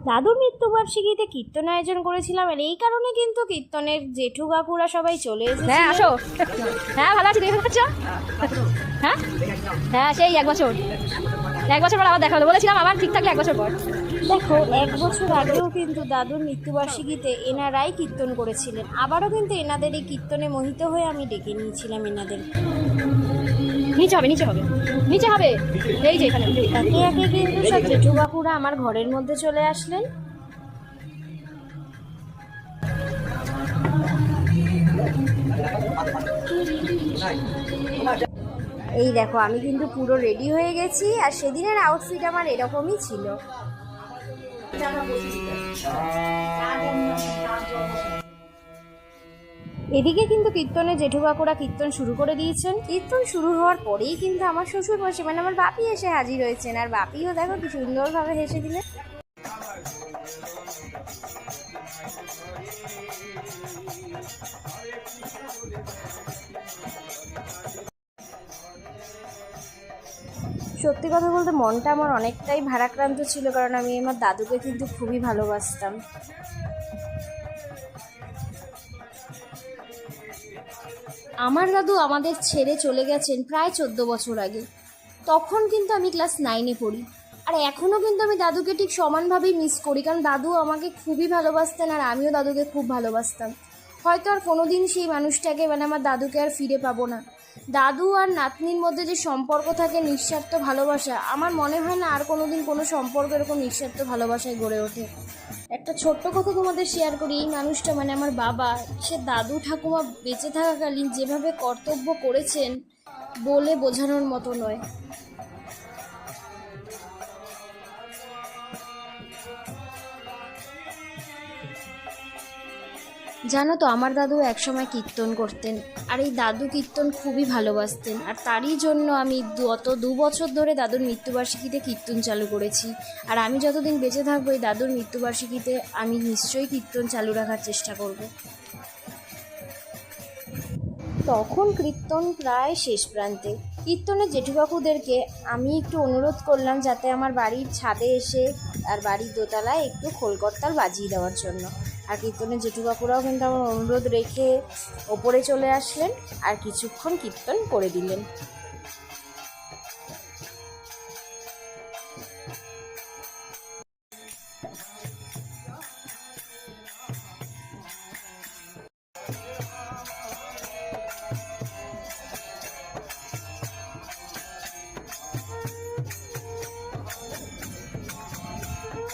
দাদুর মৃত্যুবার্ষিকীতে কীর্তন আয়োজন করেছিলাম, আর এই কারণে কিন্তু কীর্তনের জেঠু কাকুরা সবাই চলে এসেছে। হ্যাঁ আসো। হ্যাঁ ভালো আছি, তুমি ভালো আছো? হ্যাঁ হ্যাঁ সেই 1 বছর পর আবার দেখা হলো, বলেছিলাম আবার ঠিক থাকলে 1 বছর পর। দেখো, 1 বছর আগেও কিন্তু দাদুর মৃত্যুবার্ষিকীতে এনারাই কীর্তন করেছিলেন, আবারও কিন্তু এনাদের এই কীর্তনে মোহিত হয়ে আমি ডেকে নিয়েছিলাম এনাদের। নিচে হবে এই যে এখানে। একে একে কিন্তু সব জেঠু কাকুরা আমার ঘরের মধ্যে চলে আসলেন। এই দেখো, আমি কিন্তু পুরো রেডি হয়ে গেছি, আর সেদিনের আউটফিট আমার এরকমই ছিল। এদিকে কিন্তু কীর্তনে জেঠু কাকুরা কীর্তন শুরু করে দিয়েছেন। কীর্তন শুরু হওয়ার পরেই কিন্তু আমার শ্বশুর মশাই মানে আমার বাপি এসে হাজির হয়েছেন, আর বাপিও দেখো কি সুন্দরভাবে হেসে দিলেন। সত্যি কথা বলতে মনটা আমার অনেকটাই ভারাক্রান্ত ছিল, কারণ আমি আমার দাদুকে কিন্তু খুবই ভালোবাসতাম। আমার দাদু আমাদের ছেড়ে চলে গেছেন প্রায় 14 বছর আগে। তখন কিন্তু আমি ক্লাস 9-এ পড়ি, আর এখনও কিন্তু আমি দাদুকে ঠিক সমানভাবেই মিস করি, কারণ দাদু আমাকে খুবই ভালোবাসতেন আর আমিও দাদুকে খুব ভালোবাসতাম। হয়তো আর কোনো দিন সেই মানুষটাকে মানে আমার দাদুকে আর ফিরে পাবো না। দাদু আর নাতনির মধ্যে যে সম্পর্ক থাকে নিঃস্বার্থ ভালোবাসা, আমার মনে হয় না আর কোনো দিন কোনো সম্পর্ক এরকম নিঃস্বার্থ ভালোবাসায় গড়ে ওঠে। একটা ছোট্ট কথা তোমাদের শেয়ার করি, এই মানুষটা মানে আমার বাবা, সে দাদু ঠাকুমা বেঁচে থাকাকালীন যেভাবে কর্তব্য করেছেন বলে বোঝানোর মতো নয়। জানো তো, আমার দাদু একসময় কীর্তন করতেন, আর এই দাদু কীর্তন খুবই ভালোবাসতেন, আর তারই জন্য আমি গত 2 বছর ধরে দাদুর মৃত্যুবার্ষিকীতে কীর্তন চালু করেছি। আর আমি যতদিন বেঁচে থাকবো এই দাদুর মৃত্যুবার্ষিকীতে আমি নিশ্চয়ই কীর্তন চালু রাখার চেষ্টা করব। তখন কীর্তন প্রায় শেষ প্রান্তে। কীর্তনের জেঠু কাকুদেরকে আমি একটু অনুরোধ করলাম যাতে আমার বাড়ির ছাদে এসে আর বাড়ির দোতলায় একটু খোলকর্তাল বাজিয়ে দেওয়ার জন্য। আর কীর্তনের জেঠু কাকুরাও কিন্তু আমার অনুরোধ রেখে ওপরে চলে আসলেন আর কিছুক্ষণ কীর্তন করে দিলেন।